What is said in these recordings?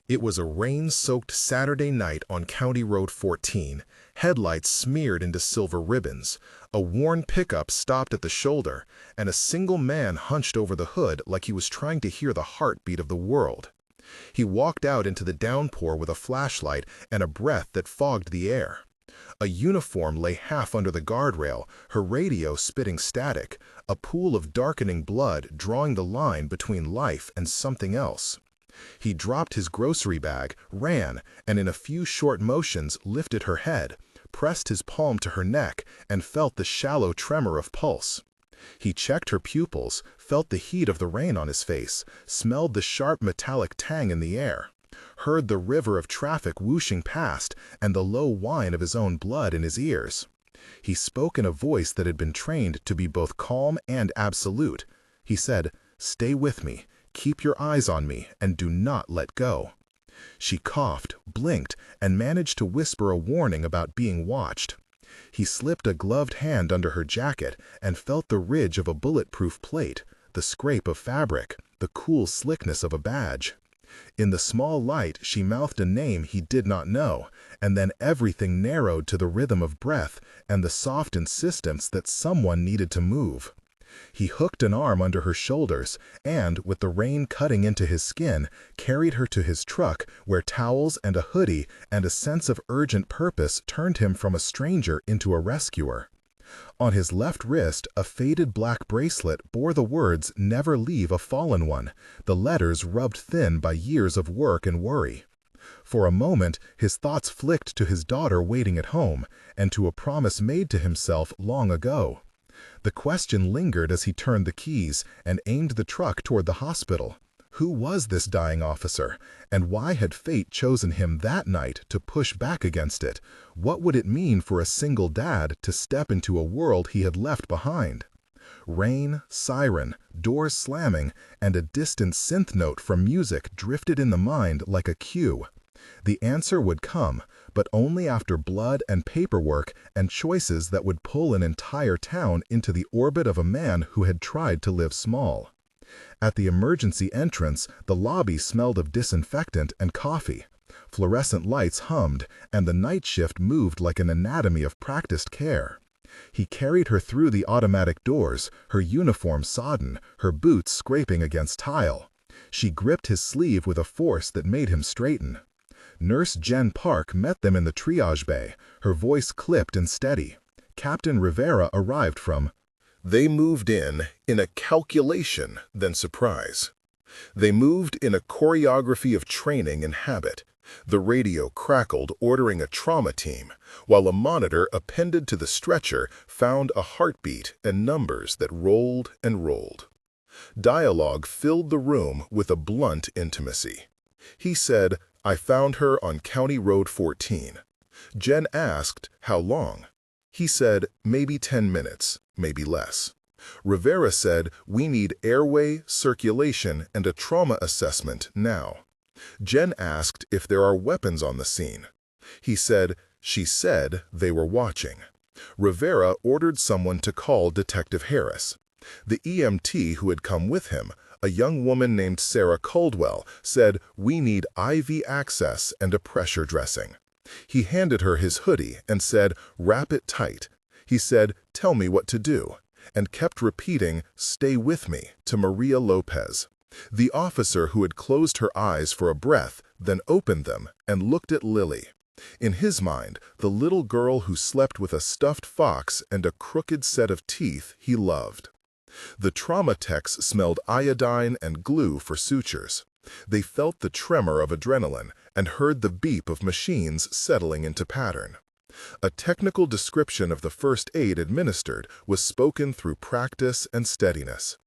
It was a rain-soaked Saturday night on County Road 14, headlights smeared into silver ribbons, a worn pickup stopped at the shoulder, and a single man hunched over the hood like he was trying to hear the heartbeat of the world. He walked out into the downpour with a flashlight and a breath that fogged the air. A uniform lay half under the guardrail, her radio spitting static, a pool of darkening blood drawing the line between life and something else. He dropped his grocery bag, ran, and in a few short motions lifted her head, pressed his palm to her neck, and felt the shallow tremor of pulse. He checked her pupils, felt the heat of the rain on his face, smelled the sharp metallic tang in the air, heard the river of traffic whooshing past and the low whine of his own blood in his ears. He spoke in a voice that had been trained to be both calm and absolute. He said, "Stay with me. Keep your eyes on me and do not let go." She coughed, blinked, and managed to whisper a warning about being watched. He slipped a gloved hand under her jacket and felt the ridge of a bulletproof plate, the scrape of fabric, the cool slickness of a badge. In the small light, she mouthed a name he did not know, and then everything narrowed to the rhythm of breath and the soft insistence that someone needed to move. He hooked an arm under her shoulders and, with the rain cutting into his skin, carried her to his truck where towels and a hoodie and a sense of urgent purpose turned him from a stranger into a rescuer. On his left wrist, a faded black bracelet bore the words "Never leave a fallen one," the letters rubbed thin by years of work and worry. For a moment, his thoughts flicked to his daughter waiting at home and to a promise made to himself long ago. The question lingered as he turned the keys and aimed the truck toward the hospital. Who was this dying officer, and why had fate chosen him that night to push back against it? What would it mean for a single dad to step into a world he had left behind? Rain, siren, doors slamming, and a distant synth note from music drifted in the mind like a cue. The answer would come, but only after blood and paperwork and choices that would pull an entire town into the orbit of a man who had tried to live small. At the emergency entrance, the lobby smelled of disinfectant and coffee. Fluorescent lights hummed, and the night shift moved like an anatomy of practiced care. He carried her through the automatic doors, her uniform sodden, her boots scraping against tile. She gripped his sleeve with a force that made him straighten. Nurse Jen Park met them in the triage bay, her voice clipped and steady. Captain Rivera arrived from. They moved in a calculation, then surprise. They moved in a choreography of training and habit. The radio crackled, ordering a trauma team, while a monitor appended to the stretcher found a heartbeat and numbers that rolled and rolled. Dialogue filled the room with a blunt intimacy. He said, "I found her on County Road 14. Jen asked, "How long?" He said, "Maybe 10 minutes, maybe less." Rivera said, "We need airway, circulation, and a trauma assessment now." Jen asked if there are weapons on the scene. He said, "She said they were watching." Rivera ordered someone to call Detective Harris. The EMT who had come with him, a young woman named Sarah Caldwell, said, "We need IV access and a pressure dressing." He handed her his hoodie and said, "Wrap it tight." He said, "Tell me what to do," and kept repeating, "Stay with me," to Maria Lopez. The officer who had closed her eyes for a breath then opened them and looked at Lily. In his mind, the little girl who slept with a stuffed fox and a crooked set of teeth he loved. The trauma techs smelled iodine and glue for sutures. They felt the tremor of adrenaline and heard the beep of machines settling into pattern. A technical description of the first aid administered was spoken through practice and steadiness.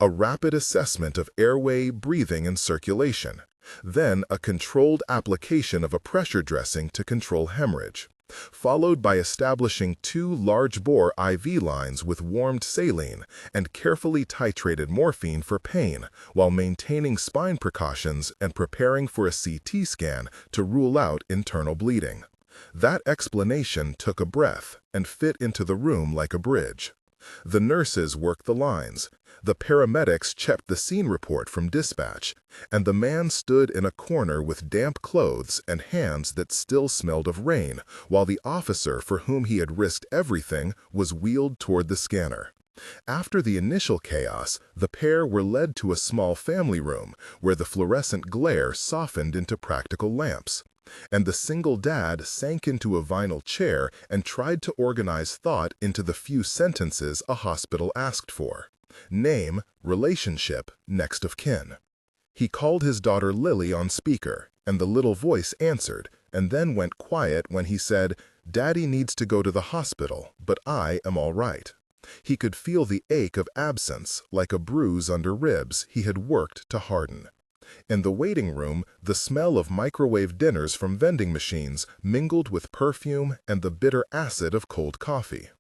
A rapid assessment of airway, breathing, and circulation. Then a controlled application of a pressure dressing to control hemorrhage, followed by establishing 2 large-bore IV lines with warmed saline and carefully titrated morphine for pain, while maintaining spine precautions and preparing for a CT scan to rule out internal bleeding. That explanation took a breath and fit into the room like a bridge. The nurses worked the lines. The paramedics checked the scene report from dispatch, and the man stood in a corner with damp clothes and hands that still smelled of rain, while the officer for whom he had risked everything was wheeled toward the scanner. After the initial chaos, the pair were led to a small family room where the fluorescent glare softened into practical lamps, and the single dad sank into a vinyl chair and tried to organize thought into the few sentences a hospital asked for. Name, relationship, next of kin. He called his daughter Lily on speaker, and the little voice answered, and then went quiet when he said, "Daddy needs to go to the hospital, but I am all right." He could feel the ache of absence, like a bruise under ribs he had worked to harden. In the waiting room, the smell of microwave dinners from vending machines mingled with perfume and the bitter acid of cold coffee.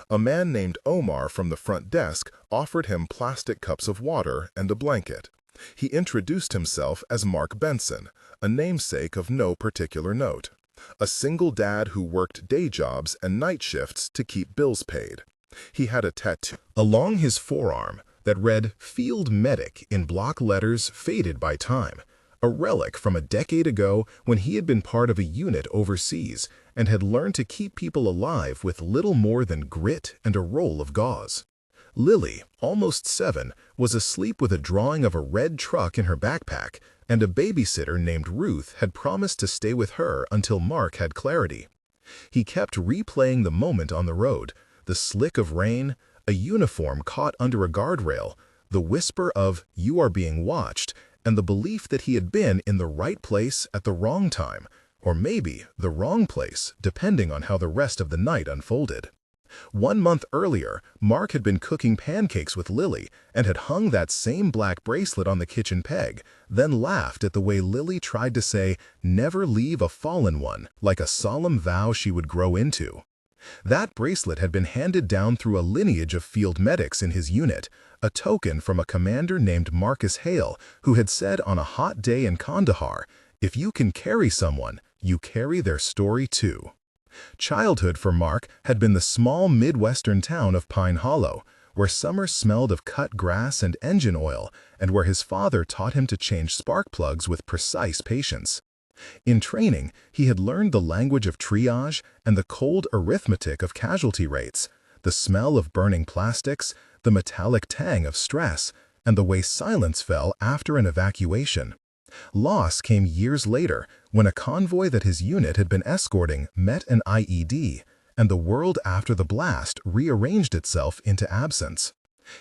A man named Omar from the front desk offered him plastic cups of water and a blanket. He introduced himself as Mark Benson, a namesake of no particular note, a single dad who worked day jobs and night shifts to keep bills paid. He had a tattoo along his forearm that read "Field Medic" in block letters faded by time, a relic from a decade ago when he had been part of a unit overseas and had learned to keep people alive with little more than grit and a roll of gauze. Lily, almost 7, was asleep with a drawing of a red truck in her backpack, and a babysitter named Ruth had promised to stay with her until Mark had clarity. He kept replaying the moment on the road, the slick of rain, a uniform caught under a guardrail, the whisper of "you are being watched," and the belief that he had been in the right place at the wrong time, or maybe the wrong place, depending on how the rest of the night unfolded. 1 month earlier, Mark had been cooking pancakes with Lily and had hung that same black bracelet on the kitchen peg, then laughed at the way Lily tried to say, "Never leave a fallen one," like a solemn vow she would grow into. That bracelet had been handed down through a lineage of field medics in his unit, a token from a commander named Marcus Hale, who had said on a hot day in Kandahar, "If you can carry someone, you carry their story too." Childhood for Mark had been the small Midwestern town of Pine Hollow, where summer smelled of cut grass and engine oil, and where his father taught him to change spark plugs with precise patience. In training, he had learned the language of triage and the cold arithmetic of casualty rates, the smell of burning plastics, the metallic tang of stress, and the way silence fell after an evacuation. Loss came years later when a convoy that his unit had been escorting met an IED, and the world after the blast rearranged itself into absence.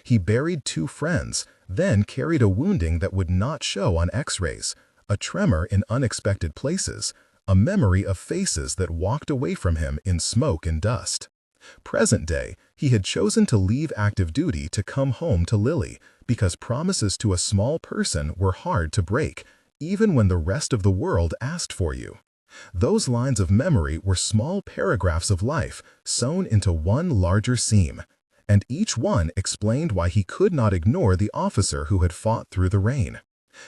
He buried 2 friends, then carried a wounding that would not show on X-rays, a tremor in unexpected places, a memory of faces that walked away from him in smoke and dust. Present day, he had chosen to leave active duty to come home to Lily because promises to a small person were hard to break, even when the rest of the world asked for you. Those lines of memory were small paragraphs of life sewn into one larger seam, and each one explained why he could not ignore the officer who had fought through the rain.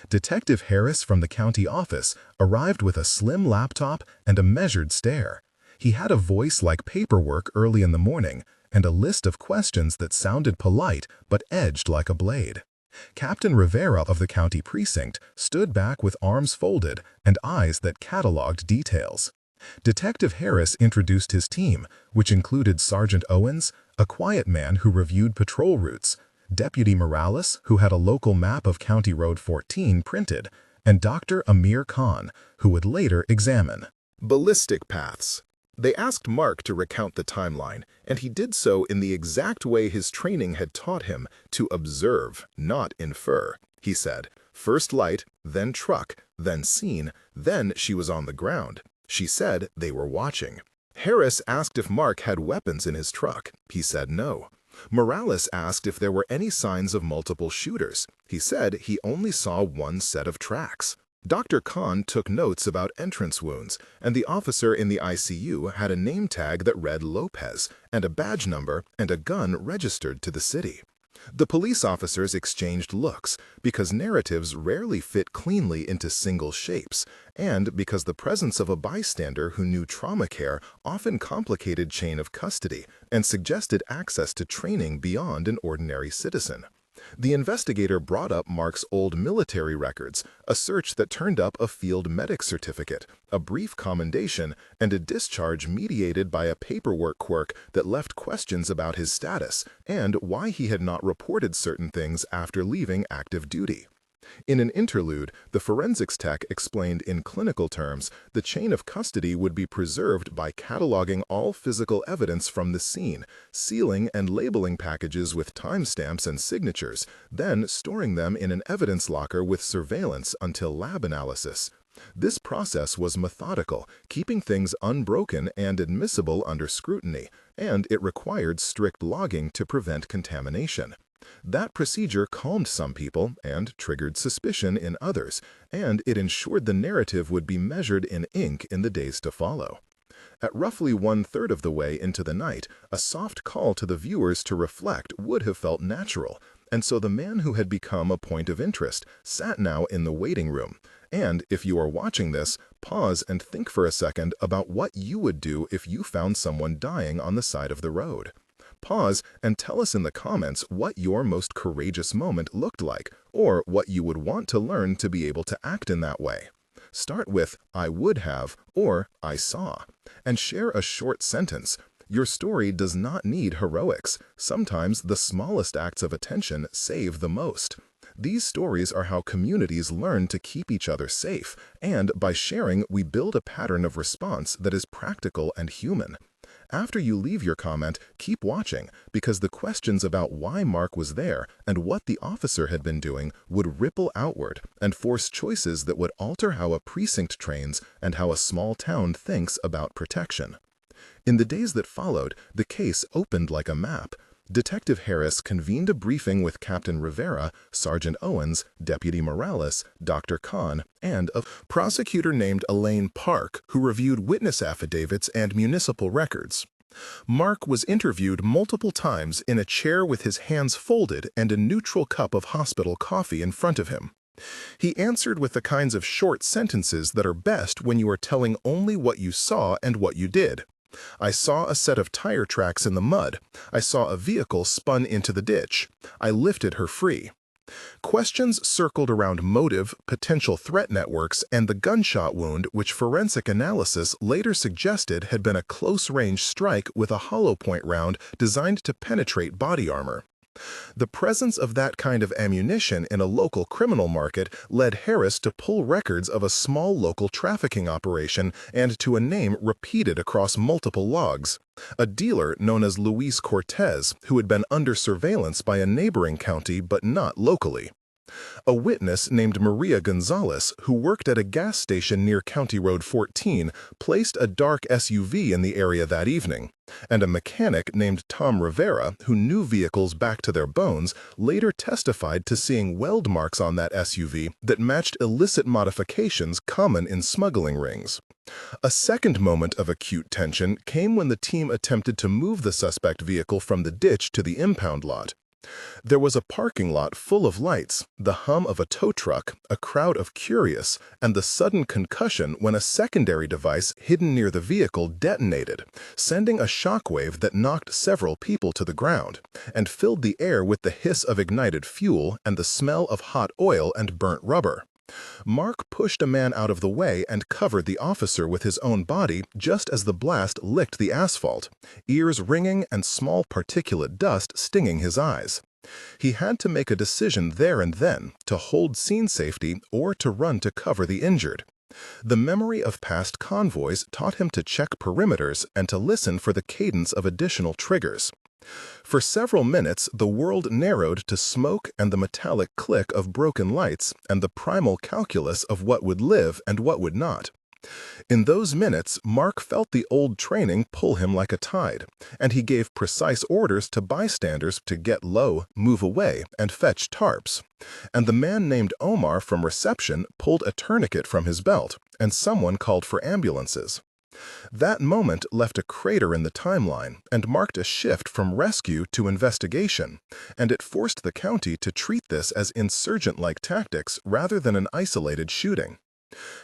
Detective Harris from the county office arrived with a slim laptop and a measured stare. He had a voice like paperwork early in the morning and a list of questions that sounded polite but edged like a blade. Captain Rivera of the county precinct stood back with arms folded and eyes that cataloged details. Detective Harris introduced his team, which included Sergeant Owens, a quiet man who reviewed patrol routes, Deputy Morales, who had a local map of County Road 14 printed, and Dr. Amir Khan, who would later examine ballistic paths. They asked Mark to recount the timeline, and he did so in the exact way his training had taught him, to observe, not infer. He said, "First light, then truck, then scene, then she was on the ground. She said they were watching." Harris asked if Mark had weapons in his truck. He said no. Morales asked if there were any signs of multiple shooters. He said he only saw one set of tracks. Dr. Khan took notes about entrance wounds, and the officer in the ICU had a name tag that read Lopez, and a badge number and a gun registered to the city. The police officers exchanged looks because narratives rarely fit cleanly into single shapes, and because the presence of a bystander who knew trauma care often complicated chain of custody and suggested access to training beyond an ordinary citizen. The investigator brought up Mark's old military records, a search that turned up a field medic certificate, a brief commendation, and a discharge mediated by a paperwork quirk that left questions about his status and why he had not reported certain things after leaving active duty. In an interlude, the forensics tech explained in clinical terms the chain of custody would be preserved by cataloging all physical evidence from the scene, sealing and labeling packages with timestamps and signatures, then storing them in an evidence locker with surveillance until lab analysis. This process was methodical, keeping things unbroken and admissible under scrutiny, and it required strict logging to prevent contamination. That procedure calmed some people and triggered suspicion in others, and it ensured the narrative would be measured in ink in the days to follow. At roughly 1/3 of the way into the night, a soft call to the viewers to reflect would have felt natural, and so the man who had become a point of interest sat now in the waiting room. And if you are watching this, pause and think for a second about what you would do if you found someone dying on the side of the road. Pause and tell us in the comments what your most courageous moment looked like, or what you would want to learn to be able to act in that way. Start with "I would have" or "I saw," and share a short sentence. Your story does not need heroics. Sometimes the smallest acts of attention save the most. These stories are how communities learn to keep each other safe, and by sharing, we build a pattern of response that is practical and human. After you leave your comment, keep watching, because the questions about why Mark was there and what the officer had been doing would ripple outward and force choices that would alter how a precinct trains and how a small town thinks about protection. In the days that followed, the case opened like a map. Detective Harris convened a briefing with Captain Rivera, Sergeant Owens, Deputy Morales, Dr. Kahn, and a prosecutor named Elaine Park, who reviewed witness affidavits and municipal records. Mark was interviewed multiple times in a chair with his hands folded and a neutral cup of hospital coffee in front of him. He answered with the kinds of short sentences that are best when you are telling only what you saw and what you did. I saw a set of tire tracks in the mud. I saw a vehicle spun into the ditch. I lifted her free. Questions circled around motive, potential threat networks, and the gunshot wound which forensic analysis later suggested had been a close-range strike with a hollow-point round designed to penetrate body armor. The presence of that kind of ammunition in a local criminal market led Harris to pull records of a small local trafficking operation and to a name repeated across multiple logs, a dealer known as Luis Cortez, who had been under surveillance by a neighboring county but not locally. A witness named Maria Gonzalez, who worked at a gas station near County Road 14, placed a dark SUV in the area that evening, and a mechanic named Tom Rivera, who knew vehicles back to their bones, later testified to seeing weld marks on that SUV that matched illicit modifications common in smuggling rings. A second moment of acute tension came when the team attempted to move the suspect vehicle from the ditch to the impound lot. There was a parking lot full of lights, the hum of a tow truck, a crowd of curious, and the sudden concussion when a secondary device hidden near the vehicle detonated, sending a shockwave that knocked several people to the ground and filled the air with the hiss of ignited fuel and the smell of hot oil and burnt rubber. Mark pushed a man out of the way and covered the officer with his own body just as the blast licked the asphalt, ears ringing and small particulate dust stinging his eyes. He had to make a decision there and then to hold scene safety or to run to cover the injured. The memory of past convoys taught him to check perimeters and to listen for the cadence of additional triggers. For several minutes, the world narrowed to smoke and the metallic click of broken lights and the primal calculus of what would live and what would not. In those minutes, Mark felt the old training pull him like a tide, and he gave precise orders to bystanders to get low, move away, and fetch tarps. And the man named Omar from reception pulled a tourniquet from his belt, and someone called for ambulances. That moment left a crater in the timeline and marked a shift from rescue to investigation, and it forced the county to treat this as insurgent-like tactics rather than an isolated shooting.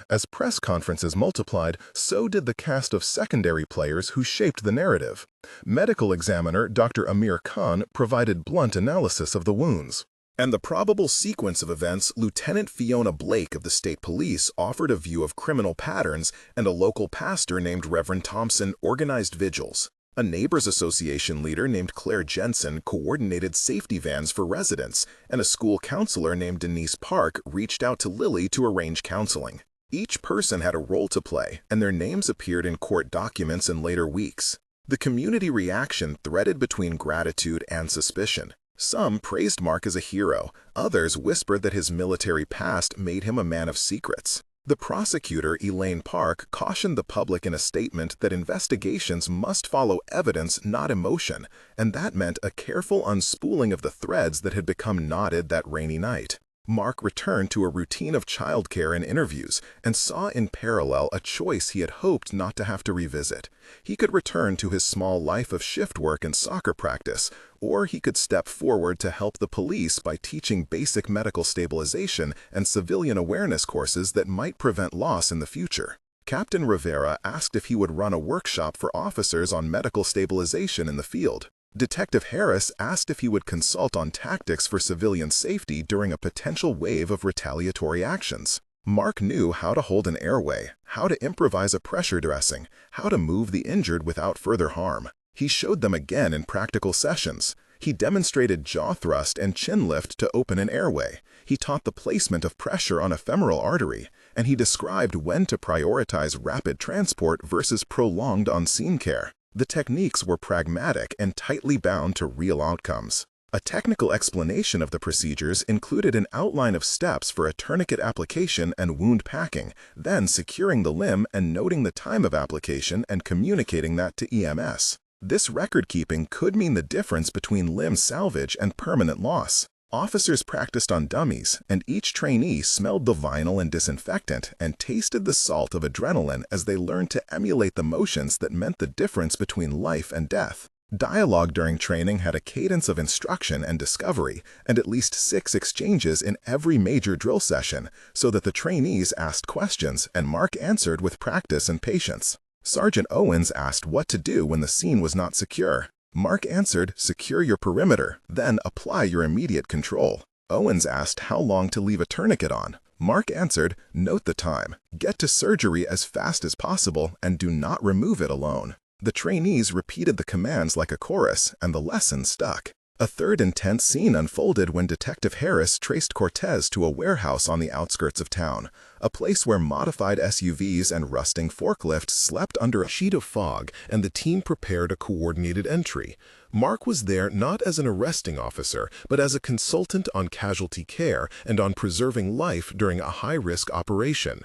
As press conferences multiplied, so did the cast of secondary players who shaped the narrative. Medical examiner Dr. Amir Khan provided blunt analysis of the wounds. And the probable sequence of events, Lieutenant Fiona Blake of the state police offered a view of criminal patterns, and a local pastor named Reverend Thompson organized vigils. A neighbors association leader named Claire Jensen coordinated safety vans for residents, and a school counselor named Denise Park reached out to Lily to arrange counseling. Each person had a role to play, and their names appeared in court documents in later weeks. The community reaction threaded between gratitude and suspicion. Some praised Mark as a hero, others whispered that his military past made him a man of secrets. The prosecutor, Elaine Park, cautioned the public in a statement that investigations must follow evidence, not emotion, and that meant a careful unspooling of the threads that had become knotted that rainy night. Mark returned to a routine of childcare and interviews, and saw in parallel a choice he had hoped not to have to revisit. He could return to his small life of shift work and soccer practice, or he could step forward to help the police by teaching basic medical stabilization and civilian awareness courses that might prevent loss in the future. Captain Rivera asked if he would run a workshop for officers on medical stabilization in the field. Detective Harris asked if he would consult on tactics for civilian safety during a potential wave of retaliatory actions. Mark knew how to hold an airway, how to improvise a pressure dressing, how to move the injured without further harm. He showed them again in practical sessions. He demonstrated jaw thrust and chin lift to open an airway. He taught the placement of pressure on a femoral artery, and he described when to prioritize rapid transport versus prolonged on-scene care. The techniques were pragmatic and tightly bound to real outcomes. A technical explanation of the procedures included an outline of steps for a tourniquet application and wound packing, then securing the limb and noting the time of application and communicating that to EMS. This record-keeping could mean the difference between limb salvage and permanent loss. Officers practiced on dummies, and each trainee smelled the vinyl and disinfectant and tasted the salt of adrenaline as they learned to emulate the motions that meant the difference between life and death. Dialogue during training had a cadence of instruction and discovery, and at least 6 exchanges in every major drill session, so that the trainees asked questions and Mark answered with practice and patience. Sergeant Owens asked what to do when the scene was not secure. Mark answered, "Secure your perimeter, then apply your immediate control." Owens asked how long to leave a tourniquet on. Mark answered, "Note the time, get to surgery as fast as possible, and do not remove it alone." The trainees repeated the commands like a chorus, and the lesson stuck. A third intense scene unfolded when Detective Harris traced Cortez to a warehouse on the outskirts of town, a place where modified SUVs and rusting forklifts slept under a sheet of fog, and the team prepared a coordinated entry. Mark was there not as an arresting officer, but as a consultant on casualty care and on preserving life during a high-risk operation.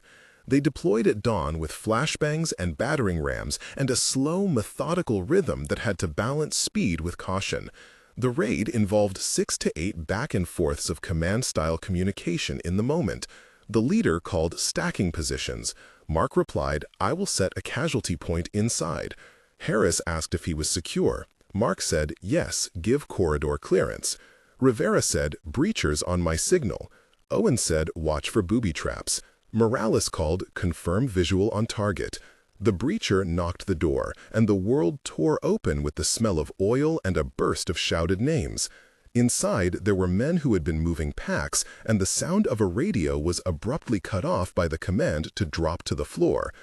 They deployed at dawn with flashbangs and battering rams and a slow, methodical rhythm that had to balance speed with caution. The raid involved 6 to 8 back-and-forths of command-style communication in the moment. The leader called stacking positions. Mark replied, "I will set a casualty point inside." Harris asked if he was secure. Mark said, "Yes, give corridor clearance." Rivera said, "Breachers on my signal." Owen said, "Watch for booby traps." Morales called, "Confirm visual on target." The breacher knocked the door, and the world tore open with the smell of oil and a burst of shouted names. Inside, there were men who had been moving packs, and the sound of a radio was abruptly cut off by the command to drop to the floor.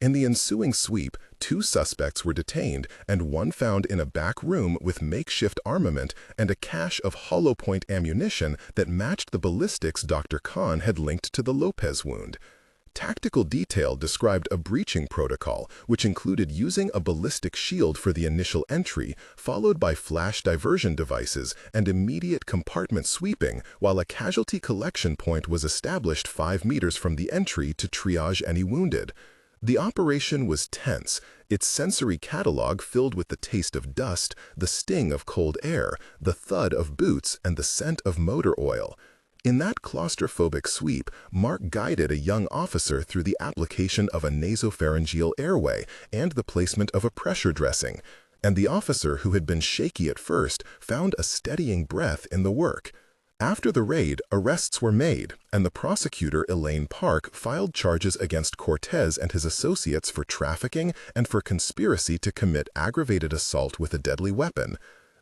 In the ensuing sweep, 2 suspects were detained, and one found in a back room with makeshift armament and a cache of hollow-point ammunition that matched the ballistics Dr. Khan had linked to the Lopez wound. Tactical detail described a breaching protocol, which included using a ballistic shield for the initial entry, followed by flash diversion devices and immediate compartment sweeping, while a casualty collection point was established 5 meters from the entry to triage any wounded. The operation was tense, its sensory catalog filled with the taste of dust, the sting of cold air, the thud of boots, and the scent of motor oil. In that claustrophobic sweep, Mark guided a young officer through the application of a nasopharyngeal airway and the placement of a pressure dressing, and the officer, who had been shaky at first, found a steadying breath in the work. After the raid, arrests were made, and the prosecutor, Elaine Park, filed charges against Cortez and his associates for trafficking and for conspiracy to commit aggravated assault with a deadly weapon.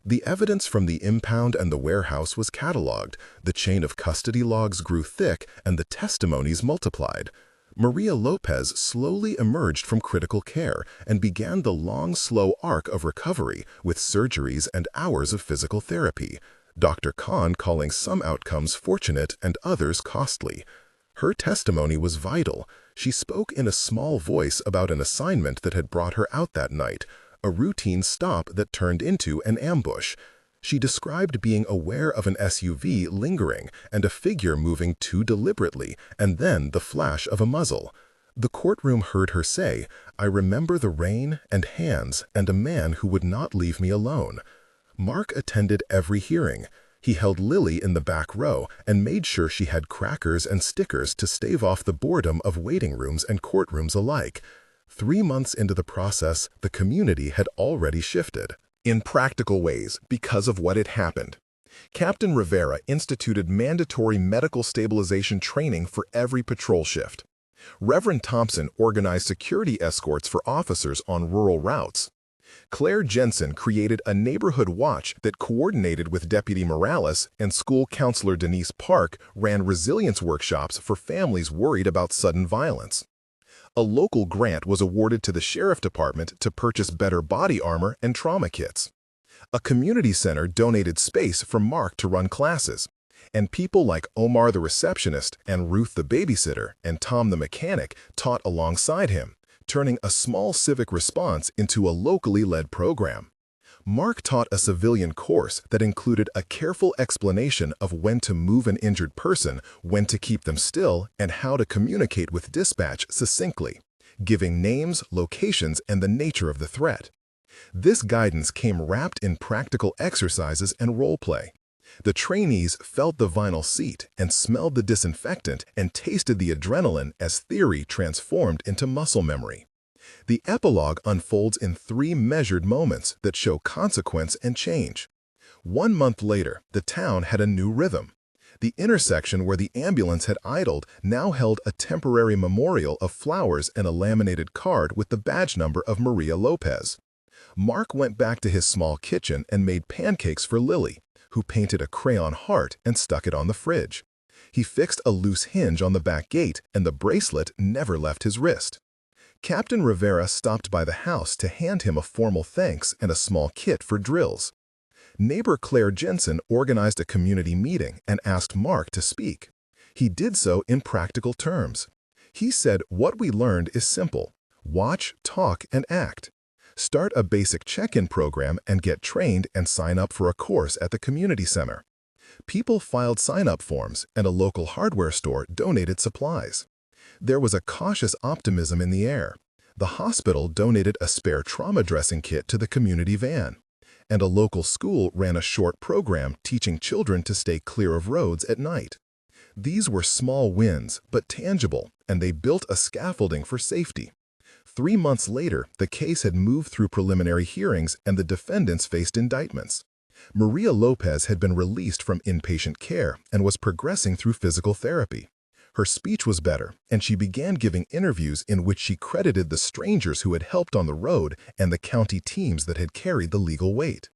The evidence from the impound and the warehouse was catalogued, the chain of custody logs grew thick, and the testimonies multiplied. Maria Lopez slowly emerged from critical care and began the long, slow arc of recovery with surgeries and hours of physical therapy, Dr. Khan calling some outcomes fortunate and others costly. Her testimony was vital. She spoke in a small voice about an assignment that had brought her out that night, a routine stop that turned into an ambush. She described being aware of an SUV lingering and a figure moving too deliberately, and then the flash of a muzzle. The courtroom heard her say, "I remember the rain and hands and a man who would not leave me alone." Mark attended every hearing. He held Lily in the back row and made sure she had crackers and stickers to stave off the boredom of waiting rooms and courtrooms alike. 3 months into the process, the community had already shifted. In practical ways, because of what had happened, Captain Rivera instituted mandatory medical stabilization training for every patrol shift. Reverend Thompson organized security escorts for officers on rural routes. Claire Jensen created a neighborhood watch that coordinated with Deputy Morales, and school counselor Denise Park ran resilience workshops for families worried about sudden violence. A local grant was awarded to the sheriff department to purchase better body armor and trauma kits. A community center donated space for Mark to run classes, and people like Omar the receptionist and Ruth the babysitter and Tom the mechanic taught alongside him, turning a small civic response into a locally led program. Mark taught a civilian course that included a careful explanation of when to move an injured person, when to keep them still, and how to communicate with dispatch succinctly, giving names, locations, and the nature of the threat. This guidance came wrapped in practical exercises and role play. The trainees felt the vinyl seat and smelled the disinfectant and tasted the adrenaline as theory transformed into muscle memory. The epilogue unfolds in 3 measured moments that show consequence and change. 1 month later, the town had a new rhythm. The intersection where the ambulance had idled now held a temporary memorial of flowers and a laminated card with the badge number of Maria Lopez. Mark went back to his small kitchen and made pancakes for Lily, who painted a crayon heart and stuck it on the fridge. He fixed a loose hinge on the back gate, and the bracelet never left his wrist. Captain Rivera stopped by the house to hand him a formal thanks and a small kit for drills. Neighbor Claire Jensen organized a community meeting and asked Mark to speak. He did so in practical terms. He said, "What we learned is simple. Watch, talk, and act. Start a basic check-in program and get trained and sign up for a course at the community center." People filed sign-up forms, and a local hardware store donated supplies. There was a cautious optimism in the air. The hospital donated a spare trauma dressing kit to the community van, and a local school ran a short program teaching children to stay clear of roads at night. These were small wins, but tangible, and they built a scaffolding for safety. 3 months later, the case had moved through preliminary hearings and the defendants faced indictments. Maria Lopez had been released from inpatient care and was progressing through physical therapy. Her speech was better, and she began giving interviews in which she credited the strangers who had helped on the road and the county teams that had carried the legal weight.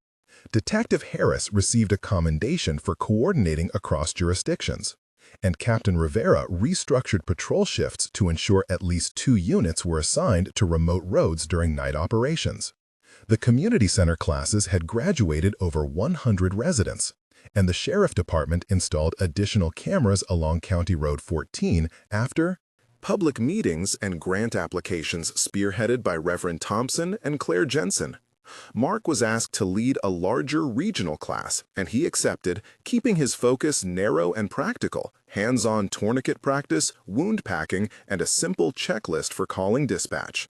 Detective Harris received a commendation for coordinating across jurisdictions, and Captain Rivera restructured patrol shifts to ensure at least 2 units were assigned to remote roads during night operations. The community center classes had graduated over 100 residents, and the sheriff department installed additional cameras along County Road 14 after public meetings and grant applications spearheaded by Reverend Thompson and Claire Jensen. Mark was asked to lead a larger regional class, and he accepted, keeping his focus narrow and practical, hands-on tourniquet practice, wound packing, and a simple checklist for calling dispatch.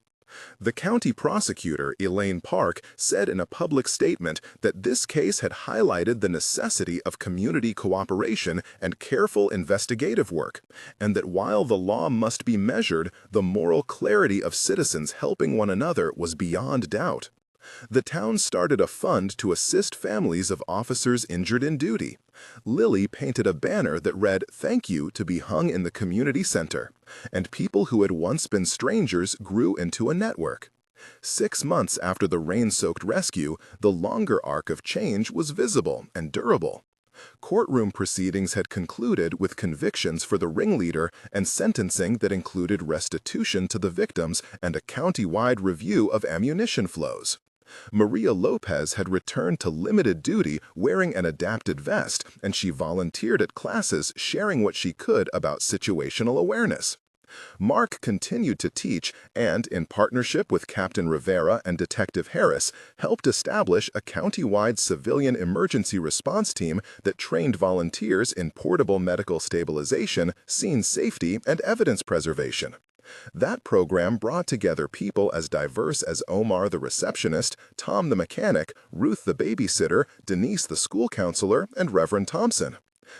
The county prosecutor, Elaine Park, said in a public statement that this case had highlighted the necessity of community cooperation and careful investigative work, and that while the law must be measured, the moral clarity of citizens helping one another was beyond doubt. The town started a fund to assist families of officers injured in duty. Lily painted a banner that read, "Thank you," to be hung in the community center, and people who had once been strangers grew into a network. 6 months after the rain-soaked rescue, the longer arc of change was visible and durable. Courtroom proceedings had concluded with convictions for the ringleader and sentencing that included restitution to the victims and a county-wide review of ammunition flows. Maria Lopez had returned to limited duty wearing an adapted vest, and she volunteered at classes sharing what she could about situational awareness. Mark continued to teach and, in partnership with Captain Rivera and Detective Harris, helped establish a county-wide civilian emergency response team that trained volunteers in portable medical stabilization, scene safety, and evidence preservation. That program brought together people as diverse as Omar the receptionist, Tom the mechanic, Ruth the babysitter, Denise the school counselor, and Reverend Thompson.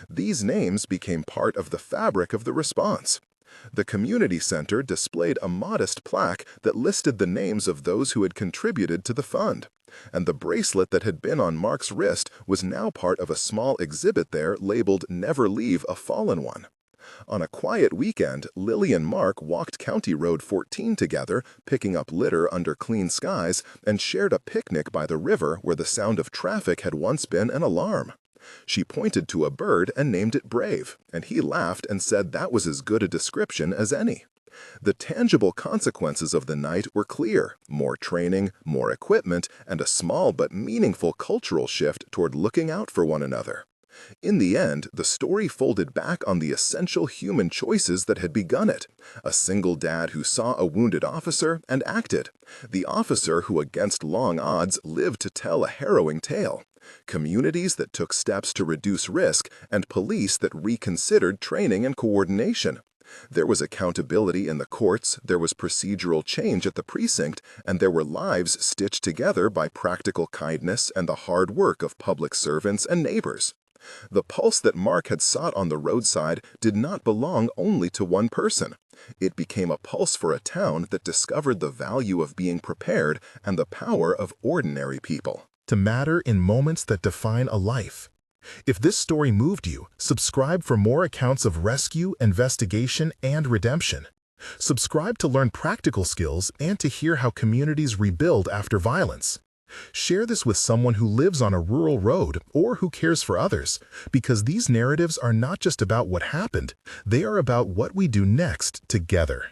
These names became part of the fabric of the response. The community center displayed a modest plaque that listed the names of those who had contributed to the fund, and the bracelet that had been on Mark's wrist was now part of a small exhibit there labeled "Never Leave a Fallen One." On a quiet weekend, Lily and Mark walked County Road 14 together, picking up litter under clean skies, and shared a picnic by the river where the sound of traffic had once been an alarm. She pointed to a bird and named it Brave, and he laughed and said that was as good a description as any. The tangible consequences of the night were clear: more training, more equipment, and a small but meaningful cultural shift toward looking out for one another. In the end, the story folded back on the essential human choices that had begun it. A single dad who saw a wounded officer and acted. The officer who, against long odds, lived to tell a harrowing tale. Communities that took steps to reduce risk, and police that reconsidered training and coordination. There was accountability in the courts, there was procedural change at the precinct, and there were lives stitched together by practical kindness and the hard work of public servants and neighbors. The pulse that Mark had sought on the roadside did not belong only to one person. It became a pulse for a town that discovered the value of being prepared and the power of ordinary people to matter in moments that define a life. If this story moved you, subscribe for more accounts of rescue, investigation, and redemption. Subscribe to learn practical skills and to hear how communities rebuild after violence. Share this with someone who lives on a rural road or who cares for others, because these narratives are not just about what happened, they are about what we do next together.